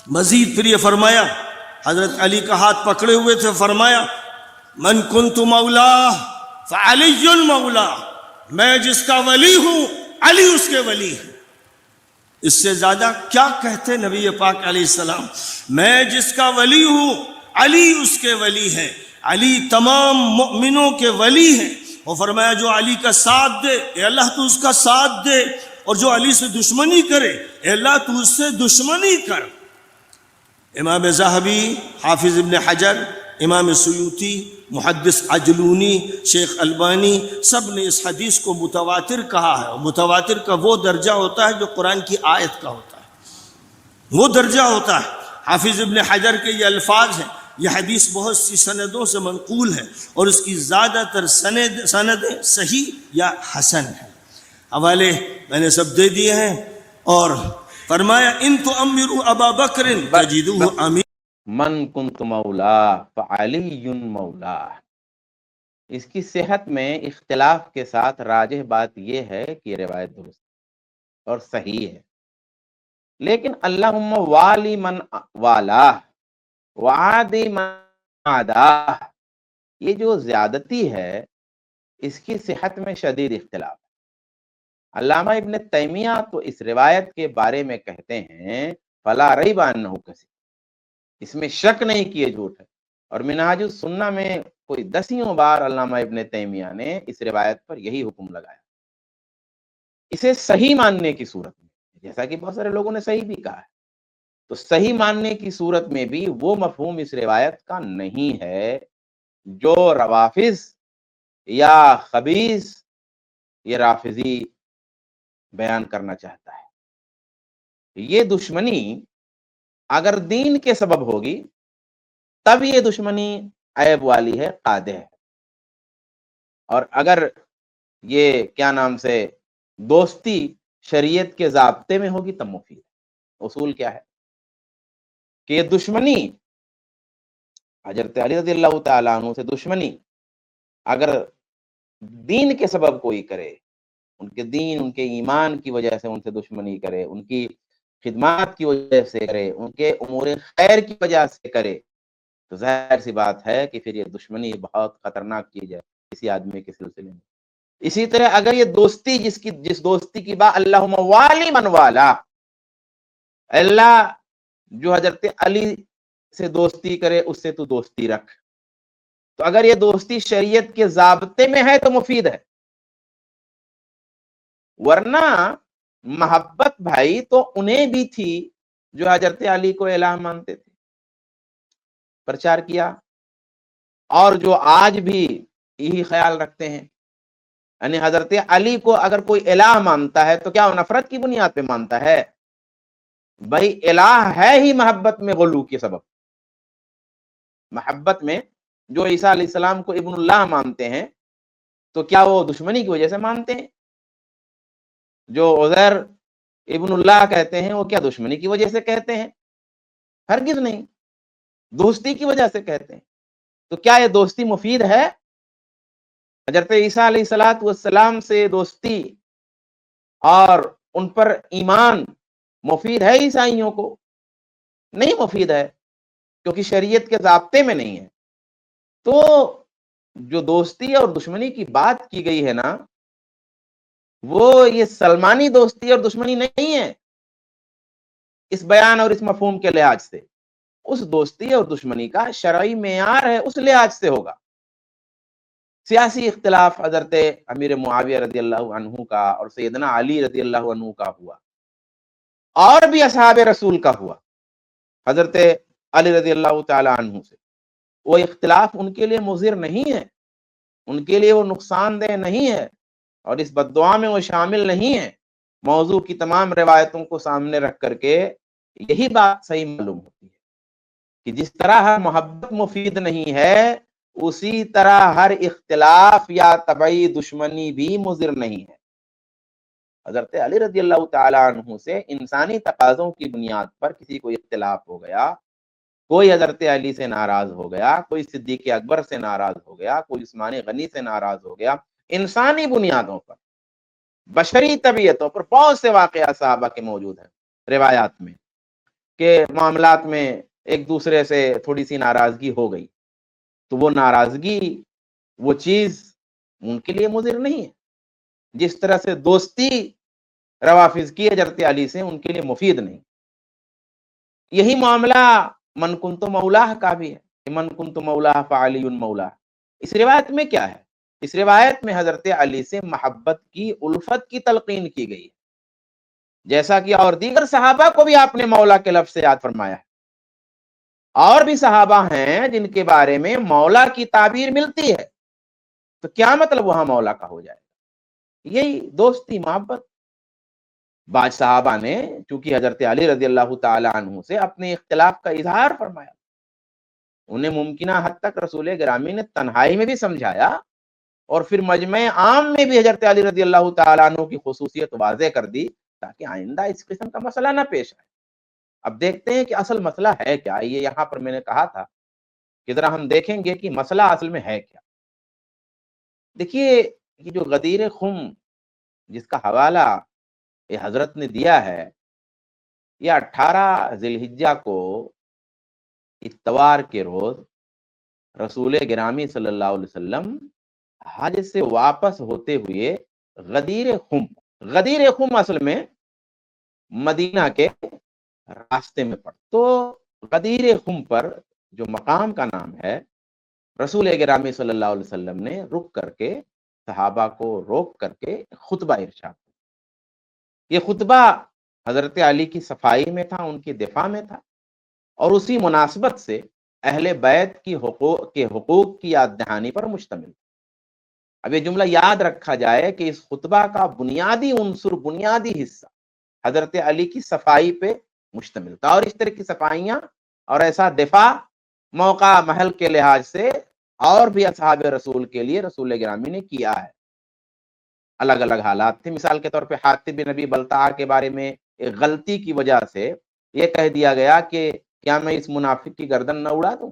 مزید پھر یہ فرمایا، حضرت علی کا ہاتھ پکڑے ہوئے تھے، فرمایا من کنت مولا فعلی مولا، میں جس کا ولی ہوں علی اس کے ولی ہے۔ اس سے زیادہ کیا کہتے نبی پاک علیہ السلام؟ میں جس کا ولی ہوں علی اس کے ولی ہے، علی تمام مؤمنوں کے ولی ہیں۔ اور فرمایا جو علی کا ساتھ دے اے اللہ تو اس کا ساتھ دے، اور جو علی سے دشمنی کرے اے اللہ تو اس سے دشمنی کر۔ امام ذہبی، حافظ ابن حجر، امام سیوطی، محدث عجلونی، شیخ البانی، سب نے اس حدیث کو متواتر کہا ہے، اور متواتر کا وہ درجہ ہوتا ہے جو قرآن کی آیت کا ہوتا ہے، وہ درجہ ہوتا ہے۔ حافظ ابن حجر کے یہ الفاظ ہیں، یہ حدیث بہت سی سندوں سے منقول ہے، اور اس کی زیادہ تر سندیں صحیح یا حسن ہیں۔ حوالے میں نے سب دے دیے ہیں، اور فرمایا ان تؤمروا ابا بکر تجدوہ امین۔ من کنت مولا فعلی مولا، اس کی صحت میں اختلاف کے ساتھ راجح بات یہ ہے کہ یہ روایت درست اور صحیح ہے، لیکن اللہم والی من والا وعادی من عاداہ، یہ جو زیادتی ہے اس کی صحت میں شدید اختلاف ہے۔ علامہ ابن تیمیہ تو اس روایت کے بارے میں کہتے ہیں فلا ریب انہ کذب، اس میں شک نہیں کہ یہ جھوٹ ہے، اور منہاج السنہ میں کوئی دسیوں بار علامہ ابن تیمیہ نے اس روایت پر یہی حکم لگایا۔ اسے صحیح ماننے کی صورت میں، جیسا کہ بہت سارے لوگوں نے صحیح بھی کہا ہے، تو صحیح ماننے کی صورت میں بھی وہ مفہوم اس روایت کا نہیں ہے جو روافظ یا خبیث یہ رافضی بیان کرنا چاہتا ہے۔ یہ دشمنی اگر دین کے سبب ہوگی تب یہ دشمنی عیب والی ہے، قادح ہے، اور اگر یہ کیا نام سے دوستی شریعت کے ضابطے میں ہوگی تب مفید ہے۔ اصول کیا ہے کہ یہ دشمنی حضرت علی رضی اللہ تعالیٰ عنہ سے دشمنی اگر دین کے سبب کوئی کرے، ان کے دین ان کے ایمان کی وجہ سے ان سے دشمنی کرے، ان کی خدمات کی وجہ سے کرے، ان کے امور خیر کی وجہ سے کرے، تو ظاہر سی بات ہے کہ پھر یہ دشمنی بہت خطرناک چیز ہے کسی آدمی کے سلسلے میں۔ اسی طرح اگر یہ دوستی جس دوستی کی بات اللہم والی من والا، اللہ جو حضرت علی سے دوستی کرے اس سے تو دوستی رکھ، تو اگر یہ دوستی شریعت کے ضابطے میں ہے تو مفید ہے، ورنہ محبت بھائی تو انہیں بھی تھی جو حضرت علی کو الہ مانتے تھے، پرچار کیا، اور جو آج بھی یہی خیال رکھتے ہیں، یعنی حضرت علی کو اگر کوئی الہ مانتا ہے تو کیا وہ نفرت کی بنیاد پہ مانتا ہے؟ بھائی الہ ہے ہی محبت میں غلو کے سبب۔ محبت میں جو عیسیٰ علیہ السلام کو ابن اللہ مانتے ہیں تو کیا وہ دشمنی کی وجہ سے مانتے ہیں؟ جو عزیر ابن اللہ کہتے ہیں وہ کیا دشمنی کی وجہ سے کہتے ہیں؟ ہرگز نہیں، دوستی کی وجہ سے کہتے ہیں۔ تو کیا یہ دوستی مفید ہے؟ حضرت عیسیٰ علیہ السلام سے دوستی اور ان پر ایمان مفید ہے عیسائیوں کو؟ نہیں مفید ہے، کیونکہ شریعت کے ضابطے میں نہیں ہے۔ تو جو دوستی اور دشمنی کی بات کی گئی ہے نا، وہ یہ سلمانی دوستی اور دشمنی نہیں ہے اس بیان اور اس مفہوم کے لحاظ سے۔ اس دوستی اور دشمنی کا شرعی معیار ہے، اس لحاظ سے ہوگا۔ سیاسی اختلاف حضرت امیر معاویہ رضی اللہ عنہ کا اور سیدنا علی رضی اللہ عنہ کا ہوا، اور بھی اصحاب رسول کا ہوا حضرت علی رضی اللہ تعالی عنہ سے، وہ اختلاف ان کے لیے مضر نہیں ہے، ان کے لیے وہ نقصان دہ نہیں ہے، اور اس بد دعا میں وہ شامل نہیں ہے۔ موضوع کی تمام روایتوں کو سامنے رکھ کر کے یہی بات صحیح معلوم ہوتی ہے کہ جس طرح ہر محبت مفید نہیں ہے، اسی طرح ہر اختلاف یا طبعی دشمنی بھی مضر نہیں ہے۔ حضرت علی رضی اللہ تعالی عنہ سے انسانی تقاضوں کی بنیاد پر کسی کو اختلاف ہو گیا، کوئی حضرت علی سے ناراض ہو گیا، کوئی صدیق اکبر سے ناراض ہو گیا، کوئی عثمان غنی سے ناراض ہو گیا، انسانی بنیادوں پر، بشری طبیعتوں پر بہت سے واقعات صحابہ کے موجود ہیں روایات میں کہ معاملات میں ایک دوسرے سے تھوڑی سی ناراضگی ہو گئی، تو وہ ناراضگی، وہ چیز ان کے لیے مضر نہیں ہے، جس طرح سے دوستی روافظ کی حضرت علی سے ان کے لیے مفید نہیں۔ یہی معاملہ من کنت مولاہ کا بھی ہے کہ من کنت مولاہ فعلی مولاہ۔ اس روایت میں کیا ہے؟ اس روایت میں حضرت علی سے محبت کی، الفت کی تلقین کی گئی ہے، جیسا کہ اور دیگر صحابہ کو بھی آپ نے مولا کے لفظ سے یاد فرمایا ہے۔ اور بھی صحابہ ہیں جن کے بارے میں مولا کی تعبیر ملتی ہے، تو کیا مطلب وہاں مولا کا ہو جائے؟ یہی دوستی، محبت۔ بعض صحابہ نے چونکہ حضرت علی رضی اللہ تعالی عنہ سے اپنے اختلاف کا اظہار فرمایا، انہیں ممکنہ حد تک رسول گرامی نے تنہائی میں بھی سمجھایا، اور پھر مجمع عام میں بھی حضرت علی رضی اللہ تعالیٰ عنہ کی خصوصیت واضح کر دی تاکہ آئندہ اس قسم کا مسئلہ نہ پیش آئے۔ اب دیکھتے ہیں کہ اصل مسئلہ ہے کیا۔ یہ یہاں پر میں نے کہا تھا کہ ذرا ہم دیکھیں گے کہ مسئلہ اصل میں ہے کیا۔ دیکھیے، یہ جو غدیر خم جس کا حوالہ یہ حضرت نے دیا ہے، یہ 18 ذی الحجہ کو اتوار کے روز رسول گرامی صلی اللہ علیہ وسلم حج سے واپس ہوتے ہوئے غدیر خم اصل میں مدینہ کے راستے میں پڑ، تو غدیر خم پر جو مقام کا نام ہے، رسول گرامی صلی اللہ علیہ وسلم نے رک کر کے، صحابہ کو روک کر کے خطبہ ارشاد۔ یہ خطبہ حضرت علی کی صفائی میں تھا، ان کی دفاع میں تھا، اور اسی مناسبت سے اہل بیت کی حقوق کی یاد دہانی پر مشتمل۔ اب یہ جملہ یاد رکھا جائے کہ اس خطبہ کا بنیادی عنصر، بنیادی حصہ حضرت علی کی صفائی پہ مشتمل تھا، اور اس طرح کی صفائیاں اور ایسا دفاع موقع محل کے لحاظ سے اور بھی اصحاب رسول کے لیے رسول گرامی نے کیا ہے۔ الگ الگ حالات تھے، مثال کے طور پہ حاتب بن ابی بلتعہ کے بارے میں ایک غلطی کی وجہ سے یہ کہہ دیا گیا کہ کیا میں اس منافق کی گردن نہ اڑا دوں،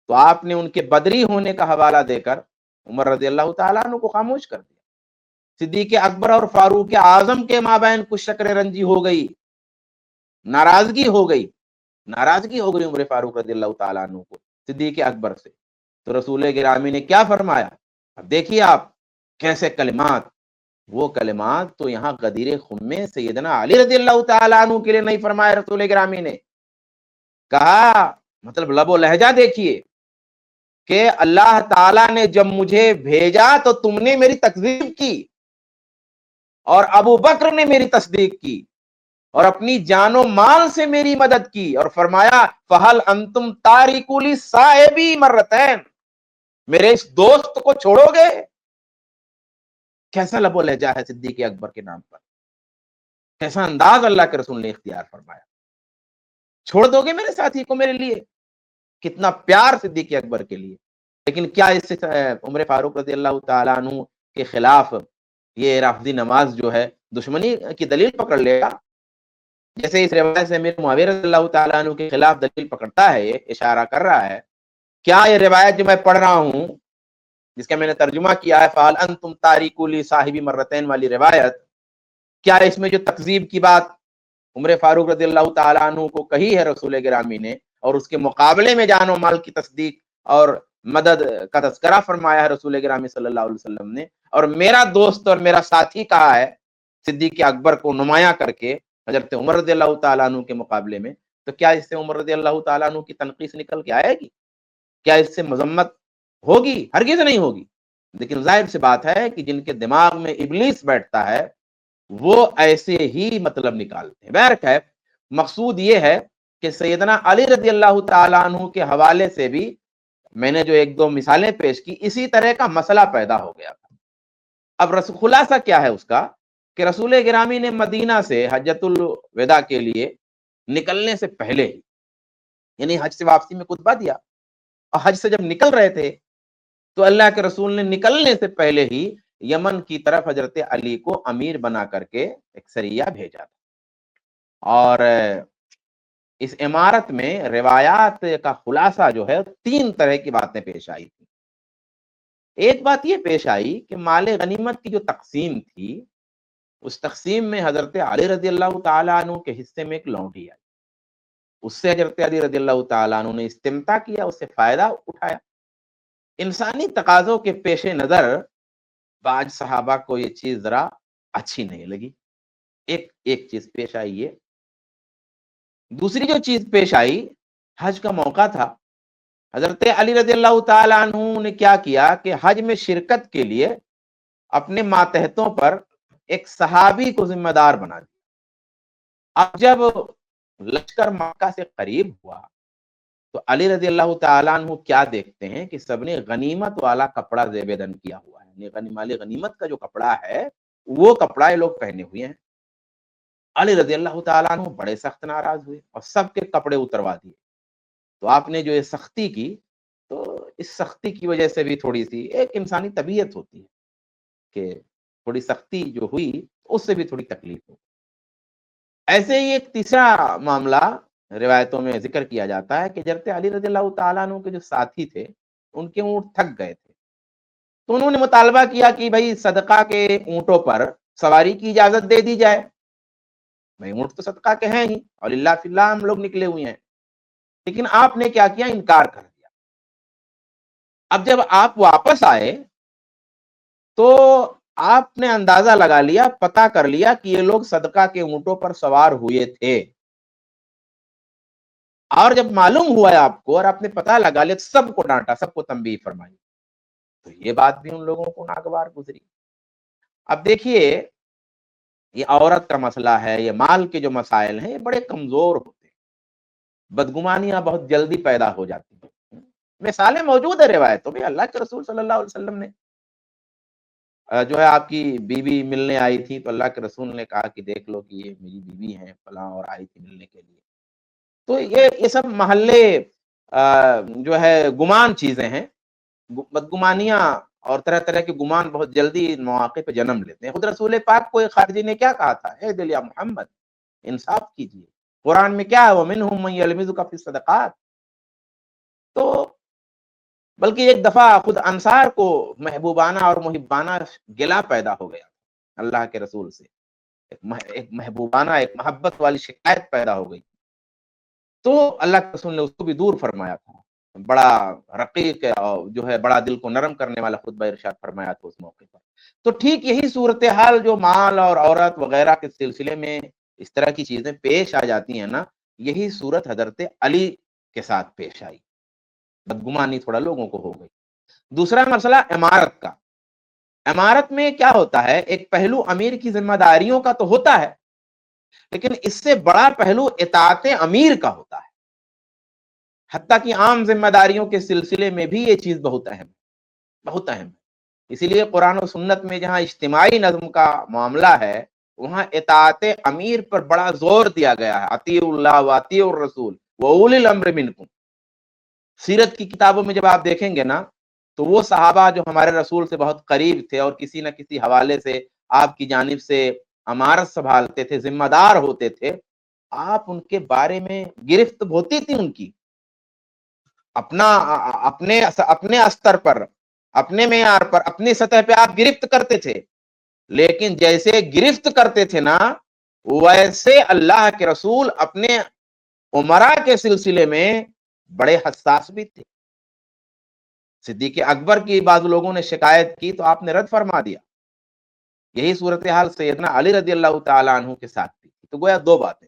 تو آپ نے ان کے بدری ہونے کا حوالہ دے کر عمر رضی اللہ تعالیٰ عنہ کو خاموش کر دیا۔ صدیق اکبر اور فاروق اعظم کے مابین کچھ شکر رنجی ہو گئی، ناراضگی ہو گئی عمر فاروق رضی اللہ تعالیٰ عنہ کو صدیق اکبر سے، تو رسول گرامی نے کیا فرمایا؟ اب دیکھیے آپ کیسے کلمات، وہ کلمات تو یہاں غدیر خم میں سیدنا علی رضی اللہ تعالیٰ عنہ کے لیے نہیں فرمایا، رسول گرامی نے کہا، مطلب لب و لہجہ دیکھیے کہ اللہ تعالیٰ نے جب مجھے بھیجا تو تم نے میری تکذیب کی، اور ابو بکر نے میری تصدیق کی، اور اپنی جان و مال سے میری مدد کی، اور فرمایا فَهَلْ أَنْتُمْ تَارِكُوا لِلصَّاحِبِ مَرَّتَيْن، میرے اس دوست کو چھوڑو گے؟ کیسا لب و لہجہ ہے صدیق اکبر کے نام پر، کیسا انداز اللہ کے رسول نے اختیار فرمایا، چھوڑ دو گے میرے ساتھی کو میرے لیے؟ کتنا پیار صدیق اکبر کے لیے۔ لیکن کیا اس سے عمر فاروق رضی اللہ تعالیٰ عنہ کے خلاف یہ رافضی نماز جو ہے دشمنی کی دلیل پکڑ لے گا؟ جیسے اس روایت سے امیر معاویہ رضی اللہ تعالیٰ عنہ کے خلاف دلیل پکڑتا ہے، یہ اشارہ کر رہا ہے۔ کیا یہ روایت جو میں پڑھ رہا ہوں، جس کا میں نے ترجمہ کیا ہے فَهَلْ أَنْتُمْ تَارِكُوا لِصَاحِبِ مَرَّتَيْن والی روایت، کیا اس میں جو تکذیب کی بات عمر فاروق رضی اللہ تعالیٰ عنہ کو کہی ہے رسول گرامی نے، اور اس کے مقابلے میں جان و مال کی تصدیق اور مدد کا تذکرہ فرمایا ہے رسول گرامی صلی اللہ علیہ وسلم نے، اور میرا دوست اور میرا ساتھی کہا ہے صدیق اکبر کو نمایاں کر کے حضرت عمر رضی اللہ تعالیٰ عنہ کے مقابلے میں، تو کیا اس سے عمر رضی اللہ تعالیٰ عنہ کی تنقیص نکل کے آئے گی؟ کیا اس سے مذمت ہوگی؟ ہرگز نہیں ہوگی۔ لیکن ظاہر سی بات ہے کہ جن کے دماغ میں ابلیس بیٹھتا ہے وہ ایسے ہی مطلب نکالتے ہیں۔ بہرکیف مقصود یہ ہے کہ سیدنا علی رضی اللہ تعالیٰ عنہ کے حوالے سے بھی میں نے جو ایک دو مثالیں پیش کی، اسی طرح کا مسئلہ پیدا ہو گیا تھا۔ اب خلاصہ کیا ہے اس کا کہ رسول گرامی نے مدینہ سے حجۃ الوداع کے لیے نکلنے سے پہلے ہی، یعنی حج سے واپسی میں خطبہ دیا، اور حج سے جب نکل رہے تھے تو اللہ کے رسول نے نکلنے سے پہلے ہی یمن کی طرف حضرت علی کو امیر بنا کر کے ایک سریہ بھیجا تھا، اور اس عمارت میں روایات کا خلاصہ جو ہے 3 طرح کی باتیں پیش آئی تھی۔ ایک بات یہ پیش آئی کہ مال غنیمت کی جو تقسیم تھی، اس تقسیم میں حضرت علی رضی اللہ تعالیٰ عنہ کے حصے میں ایک لونڈی آئی، اس سے حضرت علی رضی اللہ تعالیٰ عنہ نے استمتاع کیا، اس سے فائدہ اٹھایا۔ انسانی تقاضوں کے پیش نظر بعض صحابہ کو یہ چیز ذرا اچھی نہیں لگی۔ ایک چیز پیش آئی ہے۔ دوسری جو چیز پیش آئی، حج کا موقع تھا، حضرت علی رضی اللہ تعالیٰ عنہ نے کیا کیا کہ حج میں شرکت کے لیے اپنے ماتحتوں پر ایک صحابی کو ذمہ دار بنا دیا۔ اب جب لشکر مکہ سے قریب ہوا تو علی رضی اللہ تعالیٰ عنہ کیا دیکھتے ہیں کہ سب نے غنیمت والا کپڑا زیب دن کیا ہوا ہے، یعنی غنیمت کا جو کپڑا ہے وہ کپڑا یہ لوگ پہنے ہوئے ہیں۔ علی رضی اللہ تعالیٰ عنہ بڑے سخت ناراض ہوئے اور سب کے کپڑے اتروا دیے۔ تو آپ نے جو یہ سختی کی، تو اس سختی کی وجہ سے بھی تھوڑی سی ایک انسانی طبیعت ہوتی ہے کہ تھوڑی سختی جو ہوئی اس سے بھی تھوڑی تکلیف ہو۔ ایسے ہی ایک تیسرا معاملہ روایتوں میں ذکر کیا جاتا ہے کہ حضرت علی رضی اللہ تعالیٰ عنہ کے جو ساتھی تھے ان کے اونٹ تھک گئے تھے، تو انہوں نے مطالبہ کیا کہ بھائی صدقہ کے اونٹوں پر سواری کی اجازت دے دی جائے۔ بھائی اونٹ تو صدقہ کے ہیں ہی اور اللہ فی اللہ ہم لوگ نکلے ہوئے ہیں، لیکن آپ نے کیا کیا؟ انکار کر دیا۔ اب جب آپ واپس آئے تو آپ نے اندازہ لگا لیا، پتہ کر لیا کہ یہ لوگ صدقہ کے اونٹوں پر سوار ہوئے تھے، اور جب معلوم ہوا ہے آپ کو اور آپ نے پتہ لگا لیا، سب کو ڈانٹا، سب کو تنبیہ فرمائی، تو یہ بات بھی ان لوگوں کو ناگوار گزری۔ اب دیکھیے، یہ عورت کا مسئلہ ہے، یہ مال کے جو مسائل ہیں یہ بڑے کمزور ہوتے ہیں، بدگمانیاں بہت جلدی پیدا ہو جاتی ہیں۔ مثالیں موجود ہیں روایتوں میں، اللہ کے رسول صلی اللہ علیہ وسلم نے جو ہے آپ کی بیوی ملنے آئی تھی تو اللہ کے رسول نے کہا کہ دیکھ لو کہ یہ میری بیوی ہیں فلاں، اور آئی تھی ملنے کے لیے۔ تو یہ سب محلے جو ہے گمان چیزیں ہیں، بدگمانیاں اور طرح طرح کے گمان بہت جلدی مواقع پہ جنم لیتے ہیں۔ خود رسول پاک کو ایک خارجی نے کیا کہا تھا؟ اے دل یا محمد، انصاف کیجیے، قرآن میں کیا ہے وَمِنْهُمْ مَن يَلْمِزُكَ فِي الصَّدَقَاتِ۔ تو بلکہ ایک دفعہ خود انصار کو محبوبانہ اور محبانہ گلا پیدا ہو گیا اللہ کے رسول سے، ایک محبوبانہ، ایک محبت والی شکایت پیدا ہو گئی، تو اللہ کے رسول نے اس کو بھی دور فرمایا تھا۔ بڑا رقیق جو ہے، بڑا دل کو نرم کرنے والا خطبہ ارشاد فرمایا تھا اس موقع پر۔ تو ٹھیک یہی صورتحال جو مال اور عورت وغیرہ کے سلسلے میں اس طرح کی چیزیں پیش آ جاتی ہیں نا، یہی صورت حضرت علی کے ساتھ پیش آئی، بدگمانی تھوڑا لوگوں کو ہو گئی۔ دوسرا مسئلہ امارت کا۔ امارت میں کیا ہوتا ہے، ایک پہلو امیر کی ذمہ داریوں کا تو ہوتا ہے، لیکن اس سے بڑا پہلو اطاعت امیر کا ہوتا ہے۔ حتیٰ کہ عام ذمہ داریوں کے سلسلے میں بھی یہ چیز بہت اہم ہے۔ اسی لیے قرآن و سنت میں جہاں اجتماعی نظم کا معاملہ ہے، وہاں اطاعت امیر پر بڑا زور دیا گیا ہے، اطیعوا اللہ واطیعوا الرسول واولی الامر منکم۔ سیرت کی کتابوں میں جب آپ دیکھیں گے نا، تو وہ صحابہ جو ہمارے رسول سے بہت قریب تھے اور کسی نہ کسی حوالے سے آپ کی جانب سے امارت سنبھالتے تھے، ذمہ دار ہوتے تھے، آپ ان کے بارے میں گرفت ہوتی تھی، ان کی اپنے استر پر، اپنے معیار پر، اپنی سطح پہ آپ گرفت کرتے تھے، لیکن جیسے گرفت کرتے تھے نا، ویسے اللہ کے رسول اپنے عمرا کے سلسلے میں بڑے حساس بھی تھے۔ صدیق اکبر کی بعض لوگوں نے شکایت کی تو آپ نے رد فرما دیا۔ یہی صورتحال سیدنا علی رضی اللہ تعالیٰ عنہ کے ساتھ تھی۔ تو گویا دو باتیں،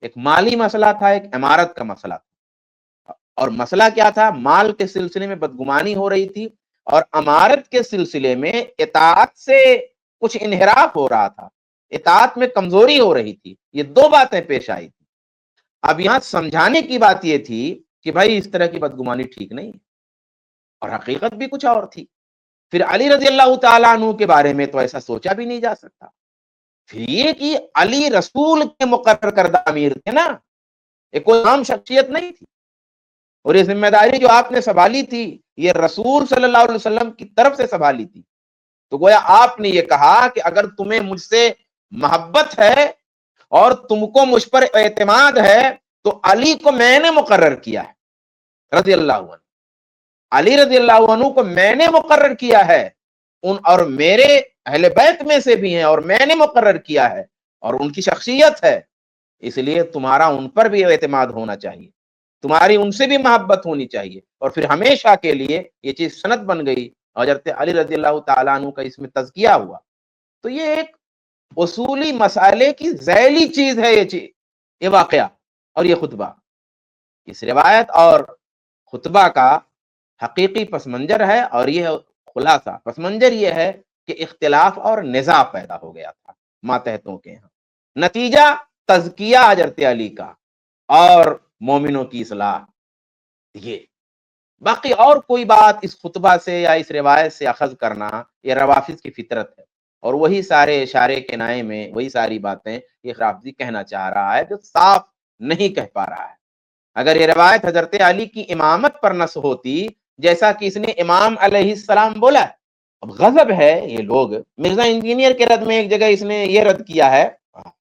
ایک مالی مسئلہ تھا، ایک امارت کا مسئلہ تھا۔ اور مسئلہ کیا تھا؟ مال کے سلسلے میں بدگمانی ہو رہی تھی، اور امارت کے سلسلے میں اطاعت سے کچھ انحراف ہو رہا تھا، اطاعت میں کمزوری ہو رہی تھی۔ یہ دو باتیں پیش آئی تھی۔ اب یہاں سمجھانے کی بات یہ تھی کہ بھائی اس طرح کی بدگمانی ٹھیک نہیں، اور حقیقت بھی کچھ اور تھی۔ پھر علی رضی اللہ تعالیٰ عنہ کے بارے میں تو ایسا سوچا بھی نہیں جا سکتا۔ پھر یہ کہ علی رسول کے مقرر کردہ امیر تھے نا، یہ کوئی عام شخصیت نہیں تھی، اور یہ ذمہ داری جو آپ نے سنبھالی تھی یہ رسول صلی اللہ علیہ وسلم کی طرف سے سنبھالی تھی۔ تو گویا آپ نے یہ کہا کہ اگر تمہیں مجھ سے محبت ہے اور تم کو مجھ پر اعتماد ہے تو علی کو میں نے مقرر کیا ہے، رضی اللہ عنہ، علی رضی اللہ عنہ کو میں نے مقرر کیا ہے، اور میرے اہل بیت میں سے بھی ہیں، اور میں نے مقرر کیا ہے، اور ان کی شخصیت ہے، اس لیے تمہارا ان پر بھی اعتماد ہونا چاہیے، تمہاری ان سے بھی محبت ہونی چاہیے، اور پھر ہمیشہ کے لیے یہ چیز سند بن گئی، حضرت علی رضی اللہ تعالیٰ عنہ کا اس میں تزکیہ ہوا۔ تو یہ ایک اصولی مسئلے کی ذیلی چیز ہے، یہ واقعہ اور یہ خطبہ، اس روایت اور خطبہ کا حقیقی پس منظر ہے، اور یہ خلاصہ پس منظر یہ ہے کہ اختلاف اور نزاع پیدا ہو گیا تھا ماتحتوں کے یہاں، نتیجہ تزکیہ حضرت علی کا اور مومنوں کی اصلاح۔ یہ باقی اور کوئی بات اس خطبہ سے یا اس روایت سے اخذ کرنا یہ روافض کی فطرت ہے، اور وہی سارے اشارے کنائے میں وہی ساری باتیں یہ رافضی کہنا چاہ رہا ہے جو صاف نہیں کہہ پا رہا ہے۔ اگر یہ روایت حضرت علی کی امامت پر نص ہوتی، جیسا کہ اس نے امام علیہ السلام بولا ہے، اب غضب ہے یہ لوگ، مرزا انجینئر کے رد میں ایک جگہ اس نے یہ رد کیا ہے،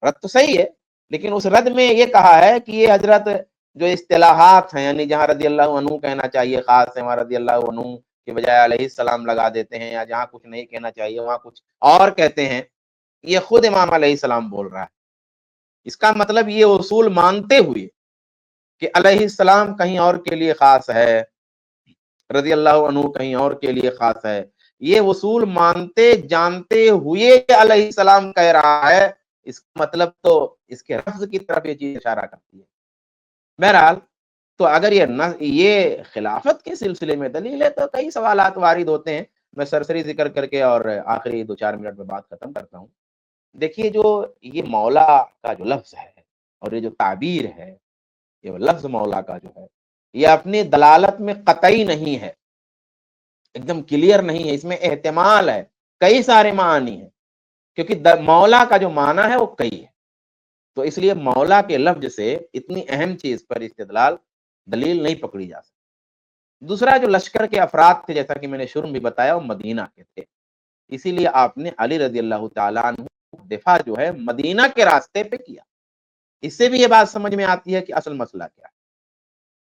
رد تو صحیح ہے، لیکن اس رد میں یہ کہا ہے کہ یہ حضرت جو اصطلاحات ہیں، یعنی جہاں رضی اللہ عنہ کہنا چاہیے خاص ہے وہاں رضی اللہ عنہ کے بجائے علیہ السلام لگا دیتے ہیں، یا جہاں کچھ نہیں کہنا چاہیے وہاں کچھ اور کہتے ہیں، یہ خود امام علیہ السلام بول رہا ہے۔ اس کا مطلب یہ اصول مانتے ہوئے کہ علیہ السلام کہیں اور کے لیے خاص ہے، رضی اللہ عنہ کہیں اور کے لیے خاص ہے، یہ اصول مانتے جانتے ہوئے علیہ السلام کہہ رہا ہے، اس کا مطلب تو اس کے لفظ کی طرف یہ چیز اشارہ کرتی ہے۔ بہرحال تو اگر یہ خلافت کے سلسلے میں دلیل ہے تو کئی سوالات وارد ہوتے ہیں، میں سرسری ذکر کر کے اور آخری 2-4 منٹ میں بات ختم کرتا ہوں۔ دیکھیے جو یہ مولا کا جو لفظ ہے اور یہ جو تعبیر ہے، یہ لفظ مولا کا جو ہے یہ اپنی دلالت میں قطعی نہیں ہے، ایک دم کلیئر نہیں ہے، اس میں احتمال ہے، کئی سارے معنی ہیں، کیونکہ مولا کا جو معنی ہے وہ کئی ہے، تو اس لیے مولا کے لفظ سے اتنی اہم چیز پر استدلال دلیل نہیں پکڑی جا سکتی۔ دوسرا جو لشکر کے افراد تھے، جیسا کہ میں نے شروع میں بتایا، وہ مدینہ کے تھے، اسی لیے آپ نے علی رضی اللہ تعالیٰ عنہ دفاع جو ہے مدینہ کے راستے پہ کیا۔ اس سے بھی یہ بات سمجھ میں آتی ہے کہ اصل مسئلہ کیا ہے۔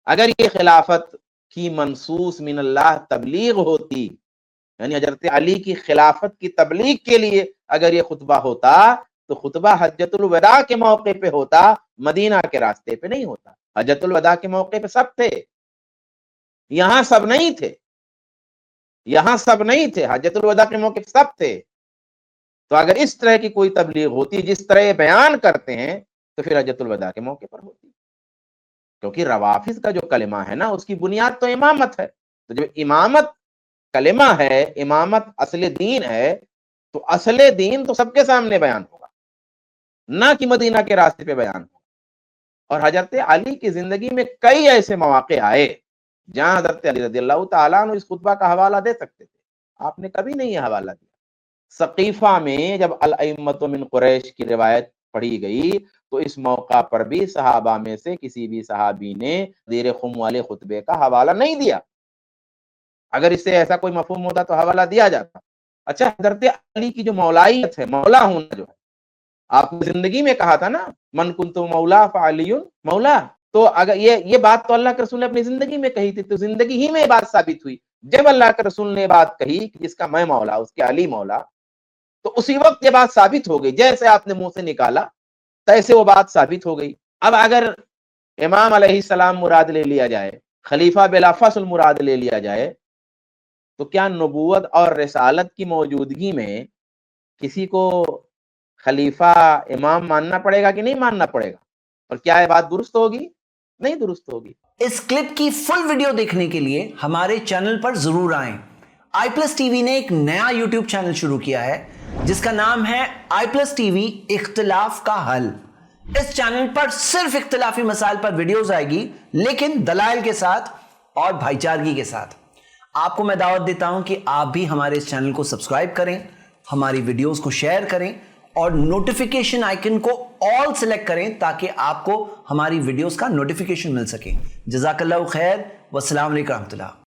اگر یہ خلافت کی منصوص من اللہ تبلیغ ہوتی، یعنی حضرت علی کی خلافت کی تبلیغ کے لیے اگر یہ خطبہ ہوتا تو خطبہ حجۃ الوداع کے موقع پہ ہوتا، مدینہ کے راستے پہ نہیں ہوتا۔ حجۃ الوداع کے موقع پہ سب تھے، یہاں سب نہیں تھے، یہاں سب نہیں تھے، حجۃ الوداع کے موقع پہ سب تھے۔ تو اگر اس طرح کی کوئی تبلیغ ہوتی جس طرح یہ بیان کرتے ہیں تو پھر حجۃ الوداع کے موقع پر ہوتی، کیونکہ روافض کا جو کلمہ ہے نا اس کی بنیاد تو امامت ہے، تو جب امامت کلمہ ہے، امامت اصل دین ہے، تو اصل دین تو سب کے سامنے بیان ہوگا، نہ کہ مدینہ کے راستے پہ بیان ہوگا۔ اور حضرت علی کی زندگی میں کئی ایسے مواقع آئے جہاں حضرت علی رضی اللہ تعالیٰ عنہ اس خطبہ کا حوالہ دے سکتے تھے، آپ نے کبھی نہیں یہ حوالہ دیا۔ سقیفہ میں جب الائمۃ من قریش کی روایت پڑھی گئی تو اس موقع پر بھی صحابہ میں سے کسی بھی صحابی نے دیر خم والے خطبے کا حوالہ نہیں دیا، اگر اس سے ایسا کوئی مفہوم ہوتا تو حوالہ دیا جاتا۔ اچھا، حضرت علی کی جو مولائیت ہے، مولا ہونا جو ہے، آپ نے زندگی میں کہا تھا نا من کنت مولا فعلی مولا، تو اگر یہ بات تو اللہ کے رسول نے اپنی زندگی میں کہی تھی، تو زندگی ہی میں یہ بات ثابت ہوئی۔ جب اللہ کے رسول نے بات کہی کہ جس کا میں مولا اس کے علی مولا، تو اسی وقت یہ بات ثابت ہو گئی، جیسے آپ نے منہ سے نکالا تیسے وہ بات ثابت ہو گئی۔ اب اگر امام علیہ السلام مراد لے لیا جائے، خلیفہ بلا فصل مراد لے لیا جائے، تو کیا نبوت اور رسالت کی موجودگی میں کسی کو خلیفہ امام ماننا پڑے گا کہ نہیں ماننا پڑے گا؟ اور کیا یہ بات درست ہوگی؟ نہیں درست ہوگی۔ اس کلپ کی فل ویڈیو دیکھنے کے لیے ہمارے چینل پر ضرور آئیں۔ آئی پلس ٹی وی نے ایک نیا یوٹیوب چینل شروع کیا ہے جس کا نام ہے آئی پلس ٹی وی اختلاف کا حل۔ اس چینل پر صرف اختلافی مسائل پر ویڈیوز آئے گی، لیکن دلائل کے ساتھ اور بھائی چارگی کے ساتھ۔ آپ کو میں دعوت دیتا ہوں کہ آپ بھی ہمارے اس چینل کو سبسکرائب کریں، ہماری ویڈیوز کو شیئر کریں اور نوٹیفیکیشن آئیکن کو آل سلیکٹ کریں تاکہ آپ کو ہماری ویڈیوز کا نوٹیفیکیشن مل سکے۔ جزاک اللہ خیر، والسلام علیکم ورحمۃ اللہ۔